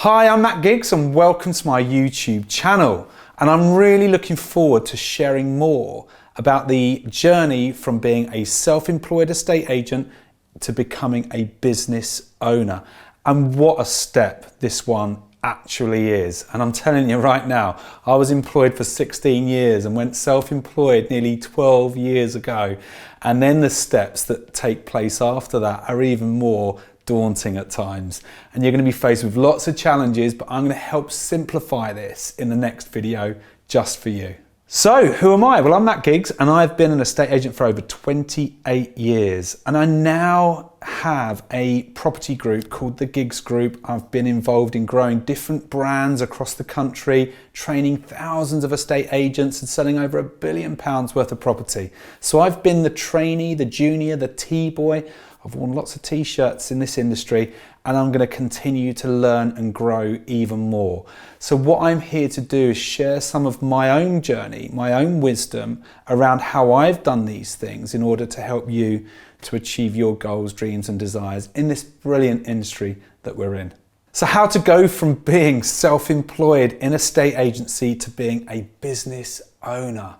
Hi, I'm Matt Giggs and welcome to my YouTube channel. And I'm really looking forward to sharing more about the journey from being a self-employed estate agent to becoming a business owner. And what a step this one actually is. And I'm telling you right now, I was employed for 16 years and went self-employed nearly 12 years ago. And then the steps that take place after that are even more daunting at times. And you're going to be faced with lots of challenges, but I'm going to help simplify this in the next video just for you. So who am I? Well, I'm Matt Giggs and I've been an estate agent for over 28 years. And I now have a property group called the Giggs Group. I've been involved in growing different brands across the country, training thousands of estate agents and selling over £1 billion worth of property. So I've been the trainee, the junior, the T-boy. I've worn lots of t-shirts in this industry and I'm going to continue to learn and grow even more. So what I'm here to do is share some of my own journey, my own wisdom around how I've done these things in order to help you to achieve your goals, dreams and desires in this brilliant industry that we're in. So how to go from being self-employed in a estate agency to being a business owner.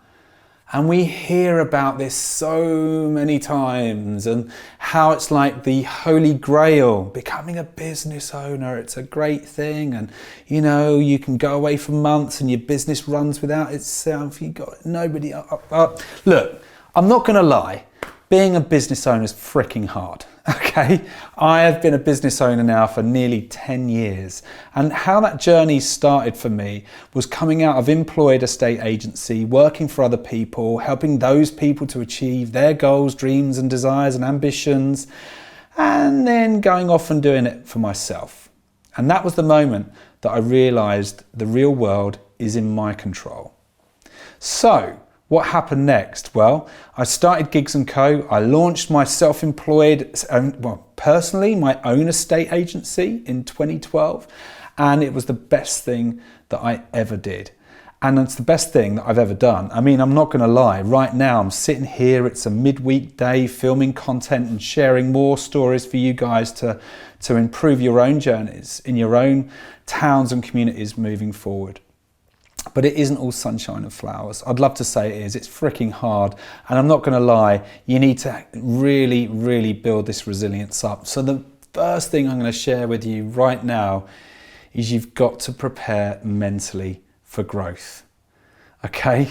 And we hear about this so many times and how it's like the holy grail, becoming a business owner. It's a great thing. And you know, you can go away for months and your business runs without itself. You got nobody. Look, I'm not going to lie. Being a business owner is freaking hard. Okay, I have been a business owner now for nearly 10 years. And how that journey started for me was coming out of employed estate agency, working for other people, helping those people to achieve their goals, dreams and desires and ambitions, and then going off and doing it for myself. And that was the moment that I realized the real world is in my control. So, what happened next? Well, I started Giggs & Co. I launched my self-employed, personally, my own estate agency in 2012. And it was the best thing that I ever did. And it's the best thing that I've ever done. I mean, I'm not going to lie. Right now, I'm sitting here. It's a midweek day filming content and sharing more stories for you guys to improve your own journeys in your own towns and communities moving forward. But it isn't all sunshine and flowers. I'd love to say it is. It's freaking hard. And I'm not going to lie, you need to really, really build this resilience up. So the first thing I'm going to share with you right now is you've got to prepare mentally for growth. Okay?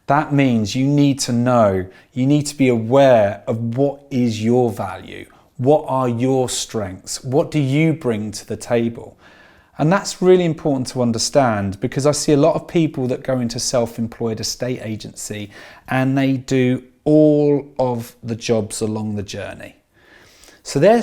That means you need to know, you need to be aware of what is your value. What are your strengths? What do you bring to the table? And that's really important to understand because I see a lot of people that go into self-employed estate agency and they do all of the jobs along the journey. So they're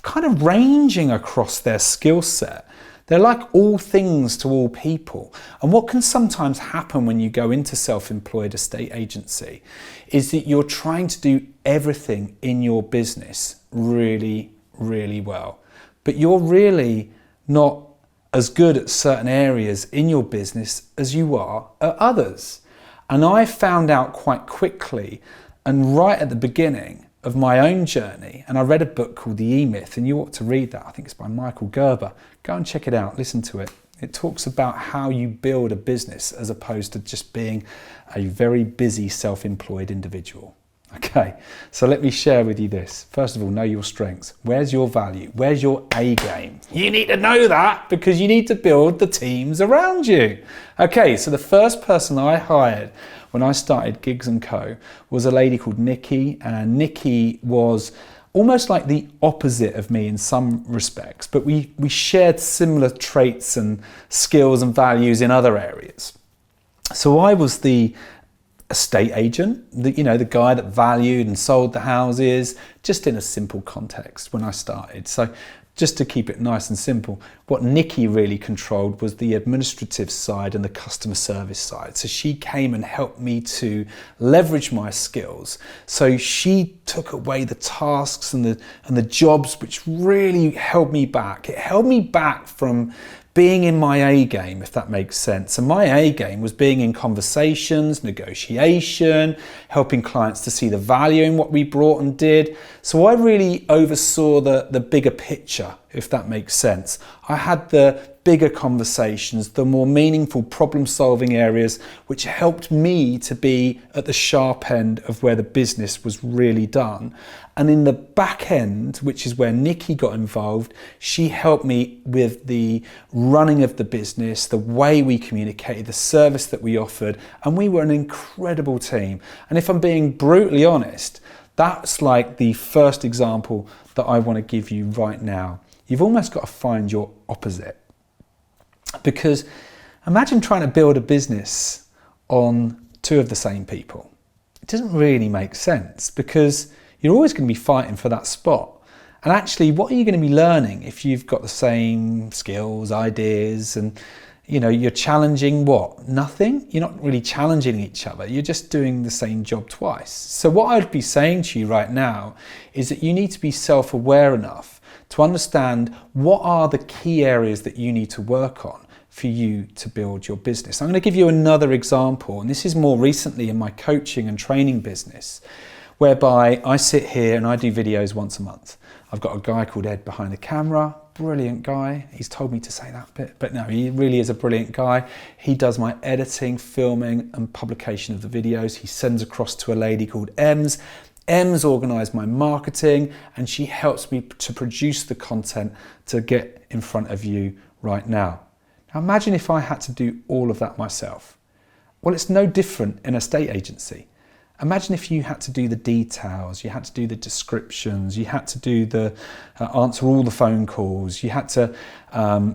kind of ranging across their skill set. They're like all things to all people. And what can sometimes happen when you go into self-employed estate agency is that you're trying to do everything in your business really, really well. But you're really not as good at certain areas in your business as you are at others. And I found out quite quickly and right at the beginning of my own journey, and I read a book called The E-Myth, and you ought to read that. I think it's by Michael Gerber. Go and check it out, listen to it. It talks about how you build a business as opposed to just being a very busy self-employed individual. Okay, so let me share with you this. First of all, know your strengths. Where's your value? Where's your A game? You need to know that because you need to build the teams around you. Okay, so the first person I hired when I started Giggs & Co. was a lady called Nikki, and Nikki was almost like the opposite of me in some respects, but we shared similar traits and skills and values in other areas. So I was the estate agent, the guy that valued and sold the houses, just in a simple context when I started. So just to keep it nice and simple, what Nikki really controlled was the administrative side and the customer service side. So she came and helped me to leverage my skills. So she took away the tasks and the jobs which really held me back. It held me back from being in my A game, if that makes sense. And my A game was being in conversations, negotiation, helping clients to see the value in what we brought and did. So I really oversaw the bigger picture richer, if that makes sense. I had the bigger conversations, the more meaningful problem-solving areas, which helped me to be at the sharp end of where the business was really done. And in the back end, which is where Nikki got involved, she helped me with the running of the business, the way we communicated, the service that we offered, and we were an incredible team. And if I'm being brutally honest, that's like the first example that I want to give you right now. You've almost got to find your opposite. Because imagine trying to build a business on two of the same people. It doesn't really make sense, because you're always going to be fighting for that spot. And actually, what are you going to be learning if you've got the same skills, ideas, and you're challenging what? Nothing? You're not really challenging each other. You're just doing the same job twice. So what I'd be saying to you right now is that you need to be self-aware enough to understand what are the key areas that you need to work on for you to build your business. I'm going to give you another example, and this is more recently in my coaching and training business, whereby I sit here and I do videos once a month. I've got a guy called Ed behind the camera, brilliant guy. He's told me to say that bit, but no, he really is a brilliant guy. He does my editing, filming and publication of the videos. He sends across to a lady called Ems. Ems organised my marketing, and she helps me to produce the content to get in front of you right now. Now imagine if I had to do all of that myself. Well, it's no different in a estate agency. Imagine if you had to do the details, you had to do the descriptions, you had to do the answer all the phone calls, you had to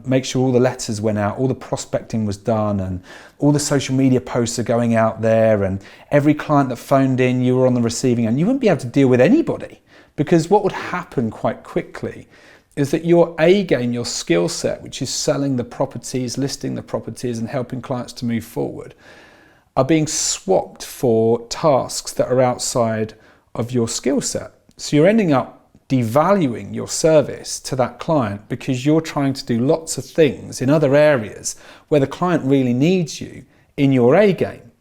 make sure all the letters went out, all the prospecting was done, and all the social media posts are going out there, and every client that phoned in, you were on the receiving end. You wouldn't be able to deal with anybody, because what would happen quite quickly is that your A game, your skill set, which is selling the properties, listing the properties and helping clients to move forward, are being swapped for tasks that are outside of your skill set. So you're ending up devaluing your service to that client because you're trying to do lots of things in other areas where the client really needs you in your A game.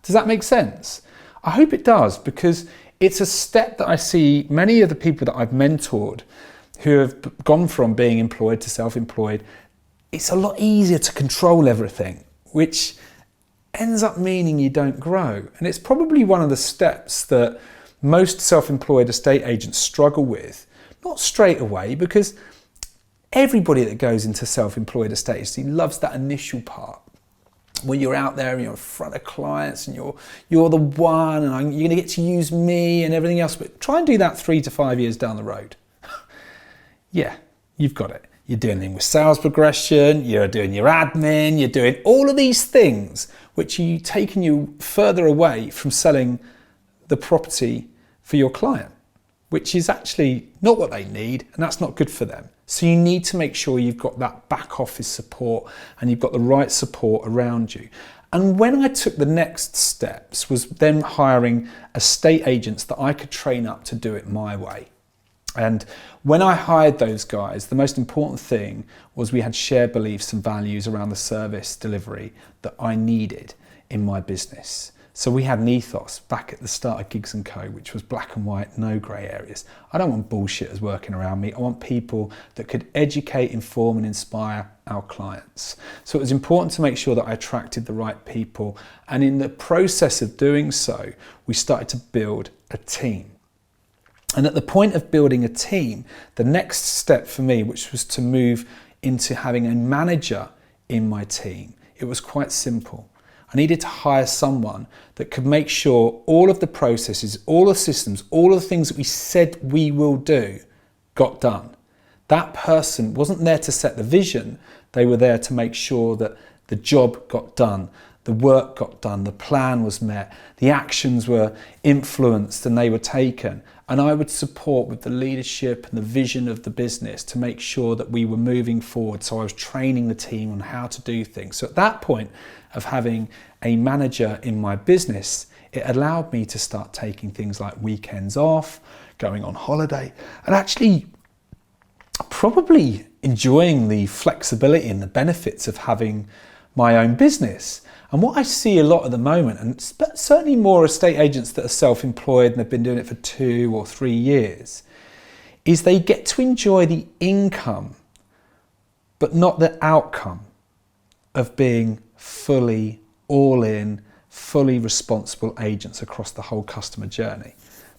Does that make sense? I hope it does, because it's a step that I see many of the people that I've mentored who have gone from being employed to self-employed. It's a lot easier to control everything, which ends up meaning you don't grow. And it's probably one of the steps that most self-employed estate agents struggle with. Not straight away, because everybody that goes into self-employed estate agency loves that initial part when you're out there and you're in front of clients and you're the one, and you're going to get to use me and everything else. But try and do that 3 to 5 years down the road. Yeah, you've got it. You're doing things with sales progression, you're doing your admin, you're doing all of these things which are taking you further away from selling the property for your client, which is actually not what they need, and that's not good for them. So you need to make sure you've got that back office support and you've got the right support around you. And when I took the next steps was then hiring estate agents that I could train up to do it my way. And when I hired those guys, the most important thing was we had shared beliefs and values around the service delivery that I needed in my business. So we had an ethos back at the start of Gigs & Co, which was black and white, no grey areas. I don't want bullshitters working around me. I want people that could educate, inform and inspire our clients. So it was important to make sure that I attracted the right people. And in the process of doing so, we started to build a team. And at the point of building a team, the next step for me, which was to move into having a manager in my team, it was quite simple. I needed to hire someone that could make sure all of the processes, all the systems, all of the things that we said we will do got done. That person wasn't there to set the vision, they were there to make sure that the job got done, the work got done, the plan was met, the actions were influenced and they were taken. And I would support with the leadership and the vision of the business to make sure that we were moving forward. So I was training the team on how to do things. So at that point of having a manager in my business, it allowed me to start taking things like weekends off, going on holiday, and actually probably enjoying the flexibility and the benefits of having my own business. And what I see a lot at the moment, and certainly more estate agents that are self-employed and have been doing it for 2 or 3 years, is they get to enjoy the income, but not the outcome of being fully all in, fully responsible agents across the whole customer journey,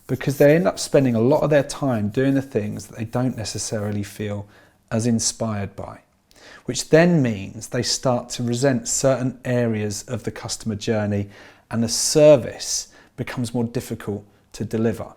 because they end up spending a lot of their time doing the things that they don't necessarily feel as inspired by, which then means they start to resent certain areas of the customer journey and the service becomes more difficult to deliver.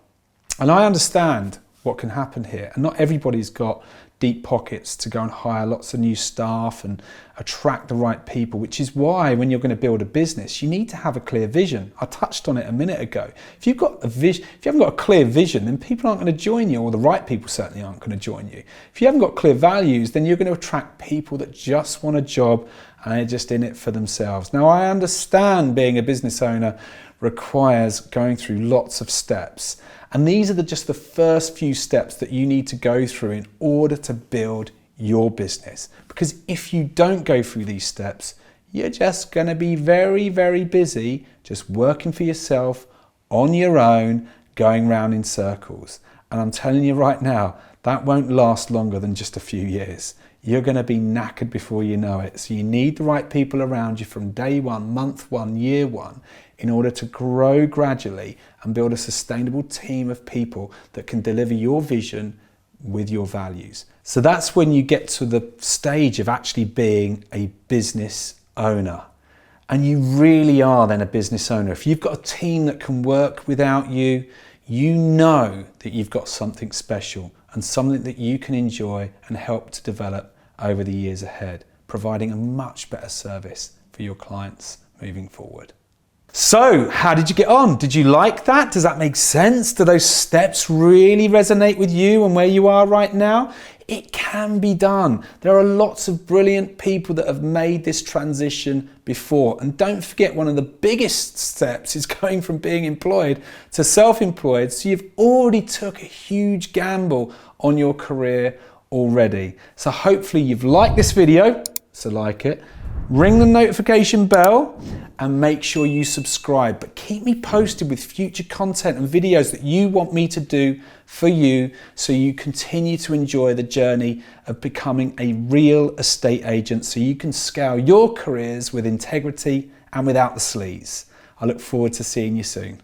And I understand what can happen here, and not everybody's got deep pockets to go and hire lots of new staff and attract the right people, which is why when you're going to build a business, you need to have a clear vision. I touched on it a minute ago. If you've got a vision, if you haven't got a clear vision, then people aren't going to join you, or the right people certainly aren't going to join you. If you haven't got clear values, then you're going to attract people that just want a job and they're just in it for themselves. Now, I understand being a business owner requires going through lots of steps. And these are just the first few steps that you need to go through in order to build your business. Because if you don't go through these steps, you're just going to be very, very busy just working for yourself on your own, going round in circles. And I'm telling you right now, that won't last longer than just a few years. You're going to be knackered before you know it. So you need the right people around you from day one, month one, year one, in order to grow gradually and build a sustainable team of people that can deliver your vision with your values. So that's when you get to the stage of actually being a business owner. And you really are then a business owner. If you've got a team that can work without you, you know that you've got something special and something that you can enjoy and help to develop over the years ahead, providing a much better service for your clients moving forward. So, how did you get on? Did you like that? Does that make sense? Do those steps really resonate with you and where you are right now? It can be done. There are lots of brilliant people that have made this transition before. And don't forget, one of the biggest steps is going from being employed to self-employed. So you've already took a huge gamble on your career already. So hopefully you've liked this video, so like it. Ring the notification bell and make sure you subscribe. But keep me posted with future content and videos that you want me to do for you, so you continue to enjoy the journey of becoming a real estate agent, so you can scale your careers with integrity and without the sleaze. I look forward to seeing you soon.